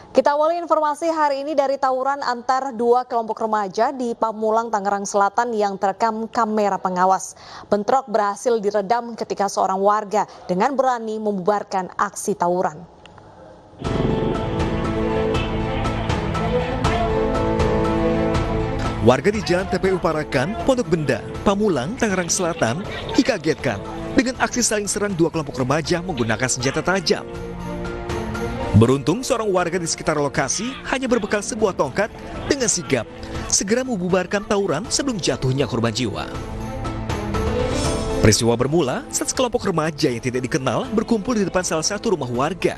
Kita awali informasi hari ini dari tawuran antar dua kelompok remaja di Pamulang, Tangerang Selatan yang terekam kamera pengawas. Bentrok berhasil diredam ketika seorang warga dengan berani membubarkan aksi tawuran. Warga di Jalan TPU Parakan, Pondok Benda, Pamulang, Tangerang Selatan dikagetkan dengan aksi saling serang dua kelompok remaja menggunakan senjata tajam. Beruntung seorang warga di sekitar lokasi hanya berbekal sebuah tongkat dengan sigap segera membubarkan tawuran sebelum jatuhnya korban jiwa. Peristiwa bermula saat sekelompok remaja yang tidak dikenal berkumpul di depan salah satu rumah warga.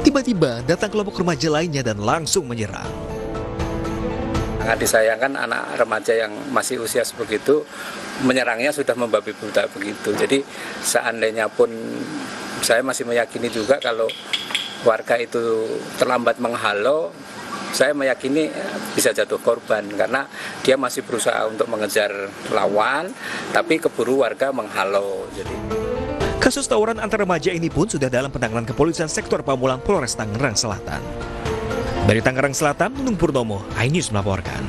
Tiba-tiba datang kelompok remaja lainnya dan langsung menyerang. Sangat disayangkan anak remaja yang masih usia sebegitu menyerangnya sudah membabi buta begitu. Jadi seandainya pun saya masih meyakini juga kalau warga itu terlambat menghalau, saya meyakini bisa jatuh korban karena dia masih berusaha untuk mengejar lawan, tapi keburu warga menghalau. Kasus tawuran antar remaja ini pun sudah dalam penanganan kepolisian sektor Pamulang, Polres Tangerang Selatan. Dari Tangerang Selatan, Nunung Purnomo, iNews melaporkan.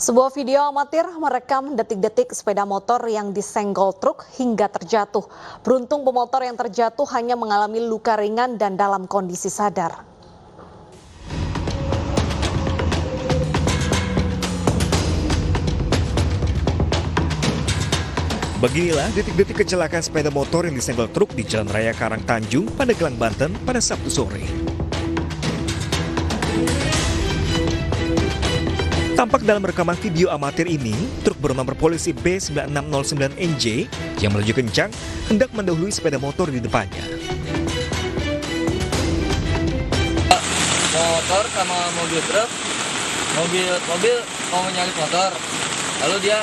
Sebuah video amatir merekam detik-detik sepeda motor yang disenggol truk hingga terjatuh. Beruntung pemotor yang terjatuh hanya mengalami luka ringan dan dalam kondisi sadar. Beginilah detik-detik kecelakaan sepeda motor yang disenggol truk di Jalan Raya Karang Tanjung, Pandeglang, Banten pada Sabtu sore. Tampak dalam rekaman video amatir ini, truk bernomor polisi B9609NJ yang melaju kencang hendak mendahului sepeda motor di depannya. Motor sama mobil truk, mobil mau menyalip motor, lalu dia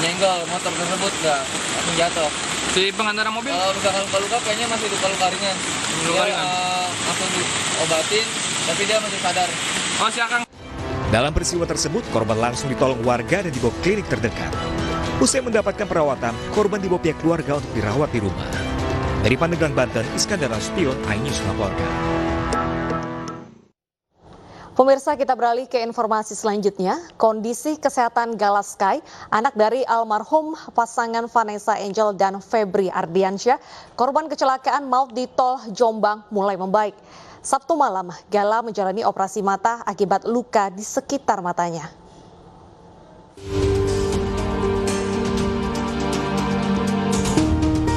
nyenggol motor tersebut, langsung jatuh. Si pengendara mobil? Kalau misalkan luka-luka kayaknya masih luka-luka ringan. Dia langsung diobatin, tapi dia masih sadar. Oh, si Akang. Dalam peristiwa tersebut, korban langsung ditolong warga dan dibawa klinik terdekat. Usai mendapatkan perawatan, korban dibawa pihak keluarga untuk dirawat di rumah. Dari Pandeglang, Banten, Iskandar Nasution, iNews melaporkan. Pemirsa, kita beralih ke informasi selanjutnya. Kondisi kesehatan Galaskai, anak dari almarhum pasangan Vanessa Angel dan Febri Ardiansyah, korban kecelakaan maut di tol Jombang mulai membaik. Sabtu malam, Gala menjalani operasi mata akibat luka di sekitar matanya.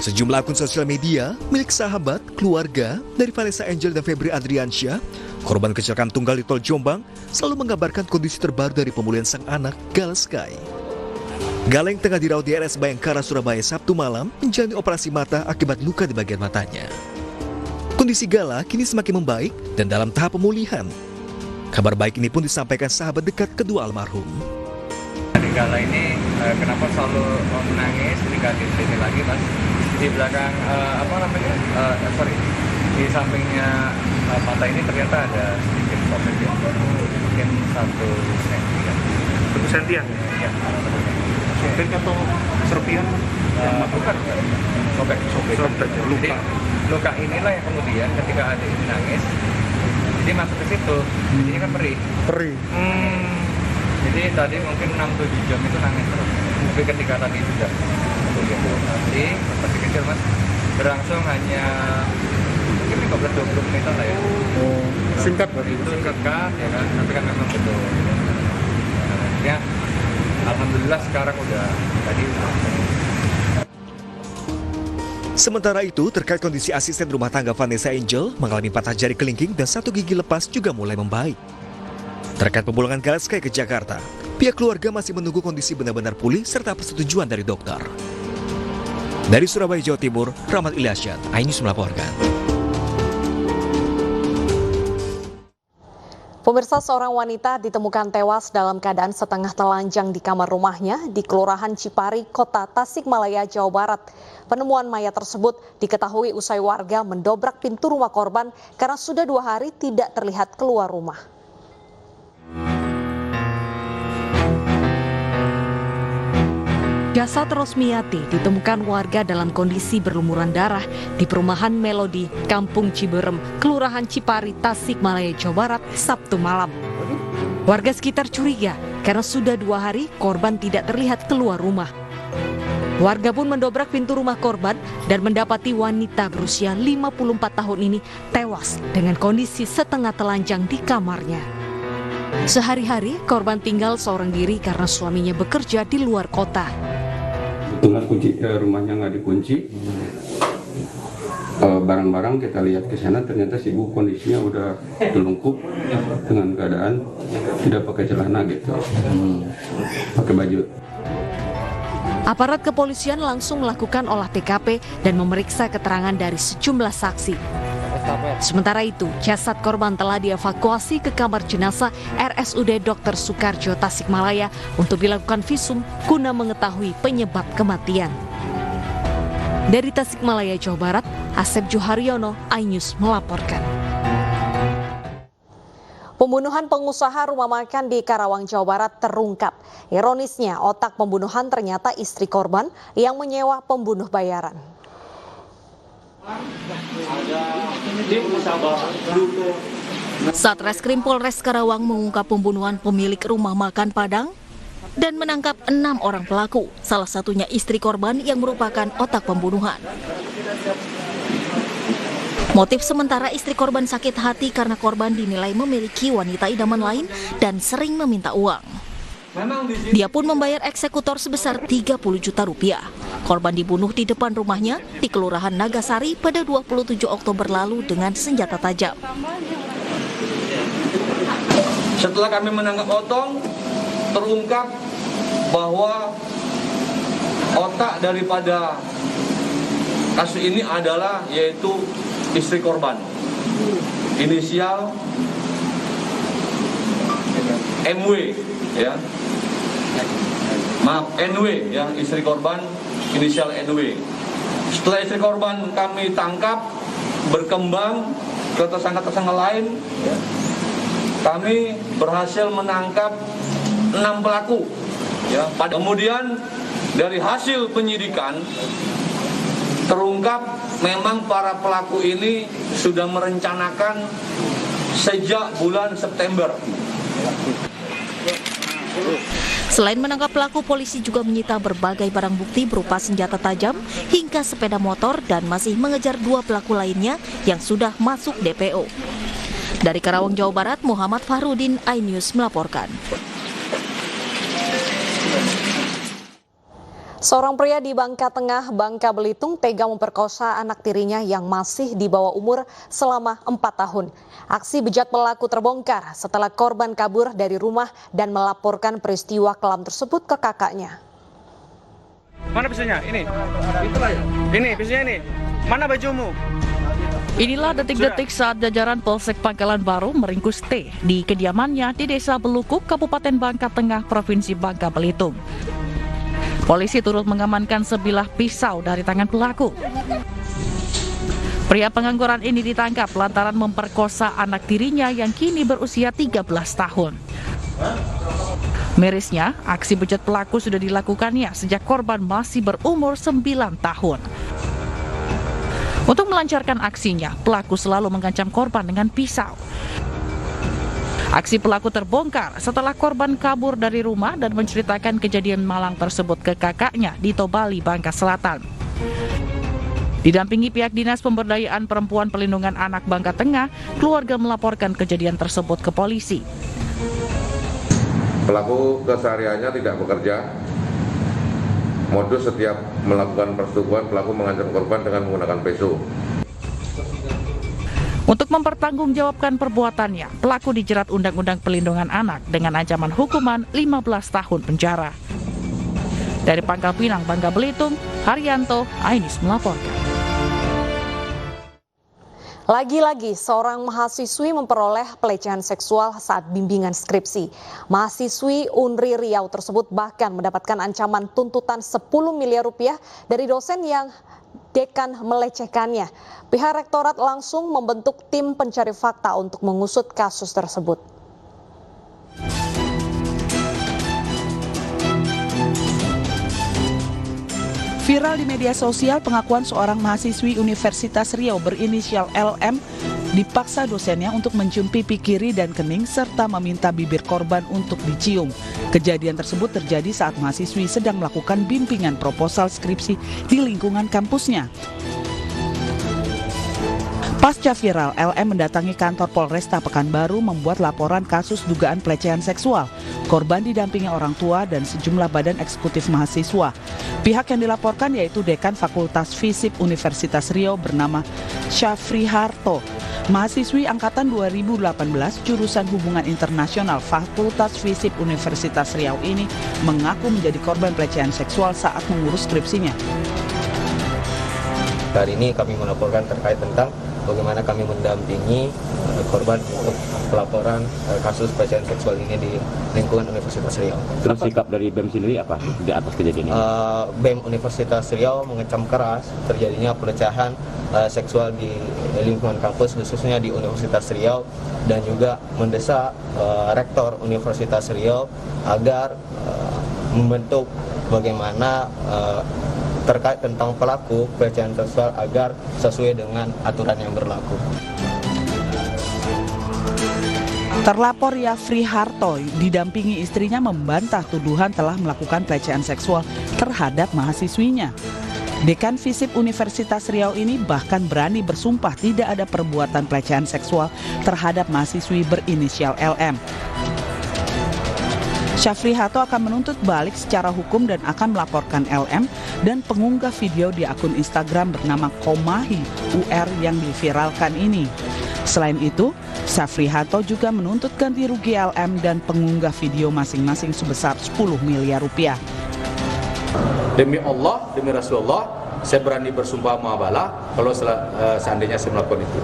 Sejumlah akun sosial media milik sahabat, keluarga dari Vanessa Angel dan Febri Ardiansyah, korban kecelakaan tunggal di tol Jombang, selalu mengabarkan kondisi terbaru dari pemulihan sang anak, Galaskai. Gala yang tengah dirawat di RS Bayangkara, Surabaya Sabtu malam menjalani operasi mata akibat luka di bagian matanya. Kondisi Gala kini semakin membaik dan dalam tahap pemulihan. Kabar baik ini pun disampaikan sahabat dekat kedua almarhum. Gala ini kenapa selalu menangis ketika di sini lagi, Mas? Di belakang di sampingnya mata ini ternyata ada sedikit sobek, mungkin 1 senti. 1 sentian? Iya. Sobek atau serpian? Bukan. Sobek. Luka. Luka inilah yang kemudian ketika adik ini nangis, jadi masuk ke situ. Ini kan perih. Jadi tadi mungkin 6-7 jam itu nangis terus. Tapi ketika tadi sudah operasi, masih kecil, Mas, berlangsung hanya mungkin 15-20 menit lah ya. Singkat berarti itu singkat ya kan, tapi kan memang betul. Ya, alhamdulillah sekarang udah tadi. Sementara itu, terkait kondisi asisten rumah tangga Vanessa Angel mengalami patah jari kelingking dan 1 gigi lepas juga mulai membaik. Terkait pemulangan Galaskai ke Jakarta, pihak keluarga masih menunggu kondisi benar-benar pulih serta persetujuan dari dokter. Dari Surabaya, Jawa Timur, Rahmat Ilyasyad, iNews melaporkan. Pemirsa, seorang wanita ditemukan tewas dalam keadaan setengah telanjang di kamar rumahnya di Kelurahan Cipari, Kota Tasikmalaya, Jawa Barat. Penemuan mayat tersebut diketahui usai warga mendobrak pintu rumah korban karena sudah 2 hari tidak terlihat keluar rumah. Jasad Rosmiati ditemukan warga dalam kondisi berlumuran darah di perumahan Melodi, Kampung Ciberem, Kelurahan Cipari, Tasikmalaya, Jawa Barat, Sabtu malam. Warga sekitar curiga karena sudah 2 hari korban tidak terlihat keluar rumah. Warga pun mendobrak pintu rumah korban dan mendapati wanita berusia 54 tahun ini tewas dengan kondisi setengah telanjang di kamarnya. Sehari-hari korban tinggal seorang diri karena suaminya bekerja di luar kota. Kebetulan rumahnya nggak dikunci, barang-barang kita lihat ke sana ternyata si ibu kondisinya udah telungkup dengan keadaan tidak pakai celana gitu, pakai baju. Aparat kepolisian langsung melakukan olah TKP dan memeriksa keterangan dari sejumlah saksi. Sementara itu, jasad korban telah dievakuasi ke kamar jenazah RSUD Dr. Soekarjo Tasikmalaya untuk dilakukan visum guna mengetahui penyebab kematian. Dari Tasikmalaya, Jawa Barat, Asep Juharyono, iNews melaporkan. Pembunuhan pengusaha rumah makan di Karawang, Jawa Barat terungkap. Ironisnya, otak pembunuhan ternyata istri korban yang menyewa pembunuh bayaran. Satreskrim Polres Karawang mengungkap pembunuhan pemilik rumah makan Padang dan menangkap 6 orang pelaku, salah satunya istri korban yang merupakan otak pembunuhan. Motif sementara istri korban sakit hati karena korban dinilai memiliki wanita idaman lain dan sering meminta uang. Dia pun membayar eksekutor sebesar 30 juta rupiah. Korban dibunuh di depan rumahnya di Kelurahan Nagasari pada 27 Oktober lalu dengan senjata tajam. Setelah kami menangkap Otong, terungkap bahwa otak daripada kasus ini adalah yaitu istri korban. Inisial MW, ya. Maaf, NW, ya, istri korban inisial NW. Setelah istri korban kami tangkap, berkembang ke tersangka-tersangka lain, ya. Kami berhasil menangkap 6 pelaku. Ya. Kemudian dari hasil penyidikan terungkap memang para pelaku ini sudah merencanakan sejak bulan September. Selain menangkap pelaku, polisi juga menyita berbagai barang bukti berupa senjata tajam hingga sepeda motor dan masih mengejar 2 pelaku lainnya yang sudah masuk DPO. Dari Karawang, Jawa Barat, Muhammad Fahrudin, iNews melaporkan. Seorang pria di Bangka Tengah, Bangka Belitung tega memperkosa anak tirinya yang masih di bawah umur selama 4 tahun. Aksi bejat pelaku terbongkar setelah korban kabur dari rumah dan melaporkan peristiwa kelam tersebut ke kakaknya. Mana pisaunya? Ini. Itulah ya. Ini pisaunya ini. Mana bajumu? Inilah detik-detik saat jajaran Polsek Pangkalan Baru meringkus T di kediamannya di Desa Belukuk, Kabupaten Bangka Tengah, Provinsi Bangka Belitung. Polisi turut mengamankan sebilah pisau dari tangan pelaku. Pria pengangguran ini ditangkap lantaran memperkosa anak tirinya yang kini berusia 13 tahun. Mirisnya, aksi bejat pelaku sudah dilakukannya sejak korban masih berumur 9 tahun. Untuk melancarkan aksinya, pelaku selalu mengancam korban dengan pisau. Aksi pelaku terbongkar setelah korban kabur dari rumah dan menceritakan kejadian malang tersebut ke kakaknya di Tobali, Bangka Selatan. Didampingi pihak Dinas Pemberdayaan Perempuan Perlindungan Anak Bangka Tengah, keluarga melaporkan kejadian tersebut ke polisi. Pelaku kesehariannya tidak bekerja. Modus setiap melakukan persetubuhan, pelaku mengancam korban dengan menggunakan pisau. Untuk mempertanggungjawabkan perbuatannya, pelaku dijerat Undang-Undang Perlindungan Anak dengan ancaman hukuman 15 tahun penjara. Dari Pangkal Pinang, Bangka Belitung, Haryanto, iNews melaporkan. Lagi-lagi seorang mahasiswi memperoleh pelecehan seksual saat bimbingan skripsi. Mahasiswi Unri Riau tersebut bahkan mendapatkan ancaman tuntutan 10 miliar rupiah dari dosen yang dekan melecehkannya. Pihak rektorat langsung membentuk tim pencari fakta untuk mengusut kasus tersebut. Viral di media sosial pengakuan seorang mahasiswi Universitas Riau berinisial LM dipaksa dosennya untuk mencium pipi kiri dan kening serta meminta bibir korban untuk dicium. Kejadian tersebut terjadi saat mahasiswi sedang melakukan bimbingan proposal skripsi di lingkungan kampusnya. Pasca viral, LM mendatangi kantor Polresta Pekanbaru membuat laporan kasus dugaan pelecehan seksual. Korban didampingi orang tua dan sejumlah badan eksekutif mahasiswa. Pihak yang dilaporkan yaitu Dekan Fakultas Fisip Universitas Riau bernama Syafri Harto. Mahasiswi angkatan 2018 jurusan Hubungan Internasional Fakultas Fisip Universitas Riau ini mengaku menjadi korban pelecehan seksual saat mengurus skripsinya. Hari ini kami melaporkan terkait tentang bagaimana kami mendampingi korban untuk pelaporan kasus pelecehan seksual ini di lingkungan Universitas Riau. Terus sikap dari BEM sendiri apa di atas kejadian ini? BEM Universitas Riau mengecam keras terjadinya pelecehan seksual di lingkungan kampus khususnya di Universitas Riau dan juga mendesak Rektor Universitas Riau agar membentuk bagaimana terkait tentang pelaku pelecehan seksual agar sesuai dengan aturan yang berlaku. Terlapor Yafri Harto didampingi istrinya membantah tuduhan telah melakukan pelecehan seksual terhadap mahasiswinya. Dekan Fisip Universitas Riau ini bahkan berani bersumpah tidak ada perbuatan pelecehan seksual terhadap mahasiswi berinisial LM. Syafri Harto akan menuntut balik secara hukum dan akan melaporkan LM dan pengunggah video di akun Instagram bernama Komahi UR yang diviralkan ini. Selain itu, Syafri Harto juga menuntut ganti rugi LM dan pengunggah video masing-masing sebesar 10 miliar rupiah. Demi Allah, demi Rasulullah, saya berani bersumpah muabalah kalau seandainya saya melakukan itu.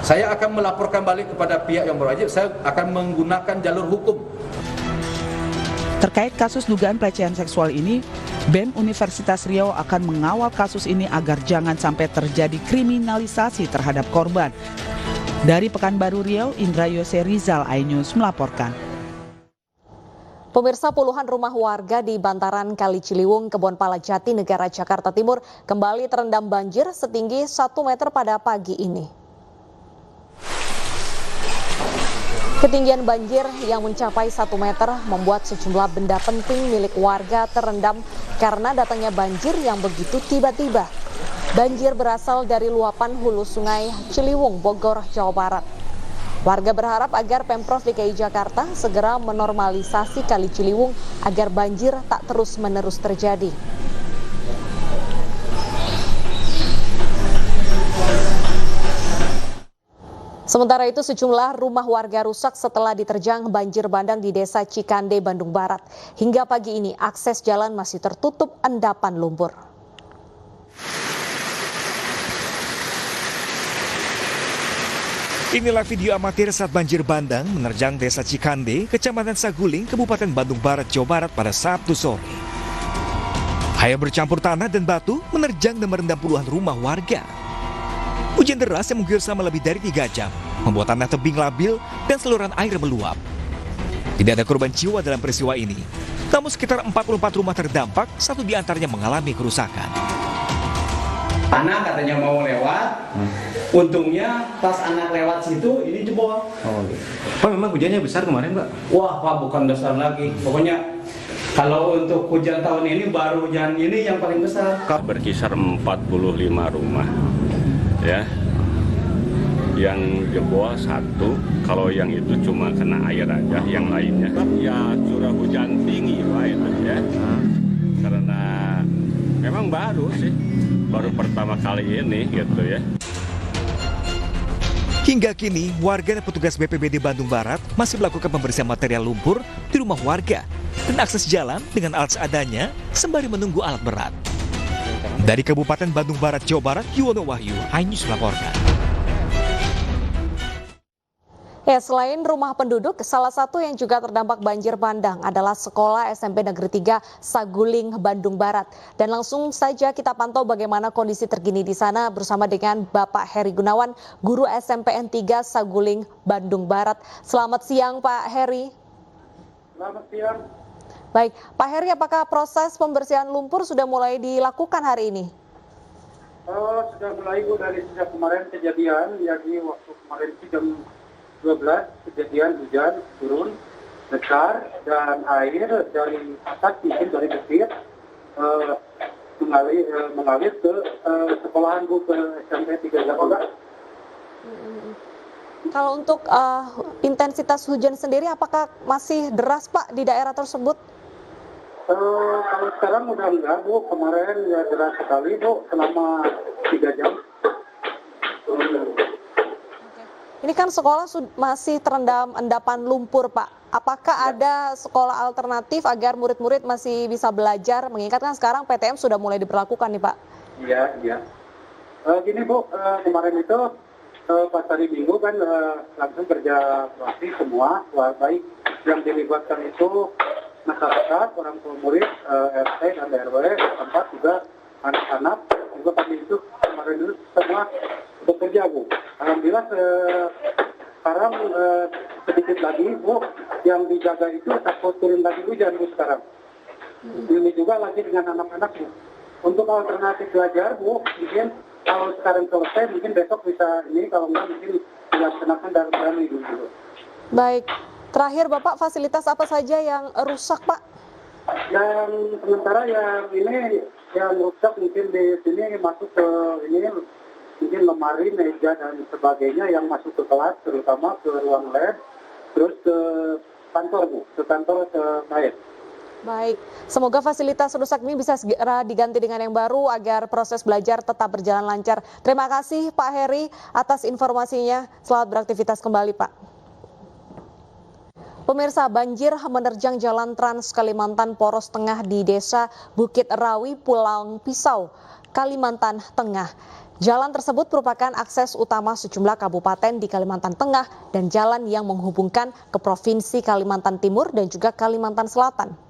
Saya akan melaporkan balik kepada pihak yang berwajib, saya akan menggunakan jalur hukum. Terkait kasus dugaan pelecehan seksual ini, BEM Universitas Riau akan mengawal kasus ini agar jangan sampai terjadi kriminalisasi terhadap korban. Dari Pekanbaru Riau, Indra Yose Rizal, iNews melaporkan. Pemirsa, puluhan rumah warga di bantaran Kali Ciliwung, Kebonpala Jatinegara, Jakarta Timur kembali terendam banjir setinggi 1 meter pada pagi ini. Ketinggian banjir yang mencapai 1 meter membuat sejumlah benda penting milik warga terendam karena datangnya banjir yang begitu tiba-tiba. Banjir berasal dari luapan hulu sungai Ciliwung, Bogor, Jawa Barat. Warga berharap agar Pemprov DKI Jakarta segera menormalisasi Kali Ciliwung agar banjir tak terus-menerus terjadi. Sementara itu sejumlah rumah warga rusak setelah diterjang banjir bandang di Desa Cikande, Bandung Barat. Hingga pagi ini akses jalan masih tertutup endapan lumpur. Inilah video amatir saat banjir bandang menerjang Desa Cikande, Kecamatan Saguling, Kabupaten Bandung Barat, Jawa Barat pada Sabtu sore. Air bercampur tanah dan batu menerjang dan merendam puluhan rumah warga. Hujan deras yang mengguyur selama lebih dari 3 jam membuat tanah tebing labil dan saluran air meluap. Tidak ada korban jiwa dalam peristiwa ini, namun sekitar 44 rumah terdampak, 1 diantaranya mengalami kerusakan. Anak katanya mau lewat, untungnya pas anak lewat situ ini jebol. Oh, gitu. Pak, memang hujannya besar kemarin, Pak? Wah, Pak, bukan besar lagi. Pokoknya kalau untuk hujan tahun ini baru hujan ini yang paling besar. Berkisar 45 rumah. Ya, yang jebol 1, kalau yang itu cuma kena air aja, yang lainnya ya curah hujan tinggi Pak itu ya, karena memang baru pertama kali ini gitu ya. Hingga kini warga dan petugas BPBD Bandung Barat masih melakukan pembersihan material lumpur di rumah warga dan akses jalan dengan alat seadanya sembari menunggu alat berat. Dari Kabupaten Bandung Barat, Jawa Barat, Yuwono Wahyu, iNews melaporkan. Ya, selain rumah penduduk, salah satu yang juga terdampak banjir bandang adalah Sekolah SMP Negeri 3 Saguling, Bandung Barat. Dan langsung saja kita pantau bagaimana kondisi terkini di sana bersama dengan Bapak Heri Gunawan, guru SMPN 3 Saguling, Bandung Barat. Selamat siang Pak Heri. Selamat siang. Baik, Pak Heri, apakah proses pembersihan lumpur sudah mulai dilakukan hari ini? Sudah mulai Bu, dari sejak kemarin kejadian, yakni waktu kemarin itu jam 12 kejadian hujan turun besar dan air dari atas mungkin dari bukit mengalir ke sekolahan Bu, ke SMP 3 Jakarta. Kalau untuk intensitas hujan sendiri apakah masih deras Pak di daerah tersebut? Kalau sekarang udah enggak Bu, kemarin ya deras sekali Bu selama 3 jam. Ini kan sekolah masih terendam endapan lumpur Pak. Apakah ada sekolah alternatif agar murid-murid masih bisa belajar? Mengingat kan sekarang PTM sudah mulai diberlakukan nih Pak. Iya. Gini Bu, kemarin itu pas hari Minggu kan langsung kerja bakti semua, baik yang dilibatkan itu masyarakat, orang tua murid, RT dan RW, tempat juga anak-anak, juga kami itu kemarin itu semua bekerja Bu. Alhamdulillah sekarang sedikit lagi Bu, yang dijaga itu takut turun lagi hujan Bu sekarang. Ini juga lagi dengan anak-anak Bu. Untuk alternatif belajar Bu, mungkin kalau sekarang selesai mungkin besok bisa ini, kalau enggak mungkin dilaksanakan dari dulu. Baik, terakhir Bapak, fasilitas apa saja yang rusak Pak? Yang sementara yang ini yang rusak mungkin di sini masuk ke ini mungkin lemari, meja dan sebagainya yang masuk ke kelas, terutama ke ruang lab, terus ke kantor Bu, ke kantor ke baik. Baik, semoga fasilitas rusak ini bisa segera diganti dengan yang baru agar proses belajar tetap berjalan lancar. Terima kasih Pak Heri atas informasinya. Selamat beraktivitas kembali Pak. Pemirsa, banjir menerjang jalan Trans Kalimantan poros tengah di Desa Bukit Rawi, Pulau Pisau, Kalimantan Tengah. Jalan tersebut merupakan akses utama sejumlah kabupaten di Kalimantan Tengah dan jalan yang menghubungkan ke Provinsi Kalimantan Timur dan juga Kalimantan Selatan.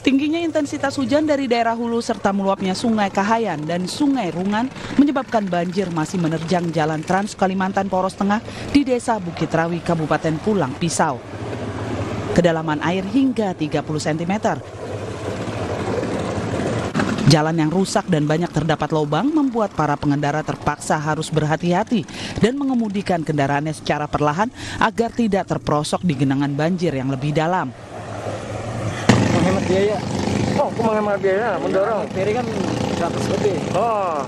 Tingginya intensitas hujan dari daerah hulu serta meluapnya Sungai Kahayan dan Sungai Rungan menyebabkan banjir masih menerjang jalan Trans Kalimantan poros tengah di Desa Bukit Rawi, Kabupaten Pulang Pisau. Kedalaman air hingga 30 cm. Jalan yang rusak dan banyak terdapat lubang membuat para pengendara terpaksa harus berhati-hati dan mengemudikan kendaraannya secara perlahan agar tidak terperosok di genangan banjir yang lebih dalam. Menghemat biaya. Oh, kok menghemat biaya? Mendorong. Kiri kan 100 lebih. Oh,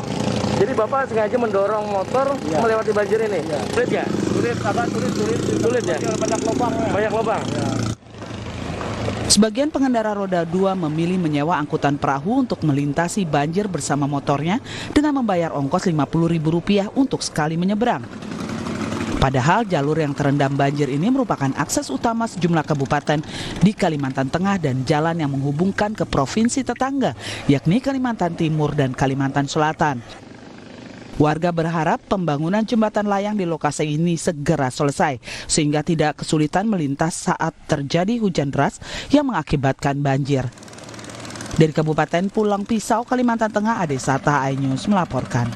jadi Bapak sengaja mendorong motor melewati banjir ini? Ya. Sulit ya? Sulit ya? Banyak lubang. Banyak lubang? Ya. Sebagian pengendara roda 2 memilih menyewa angkutan perahu untuk melintasi banjir bersama motornya dengan membayar ongkos Rp50.000 untuk sekali menyeberang. Padahal jalur yang terendam banjir ini merupakan akses utama sejumlah kabupaten di Kalimantan Tengah dan jalan yang menghubungkan ke provinsi tetangga, yakni Kalimantan Timur dan Kalimantan Selatan. Warga berharap pembangunan jembatan layang di lokasi ini segera selesai, sehingga tidak kesulitan melintas saat terjadi hujan deras yang mengakibatkan banjir. Dari Kabupaten Pulang Pisau, Kalimantan Tengah, Ade Sata, iNews melaporkan.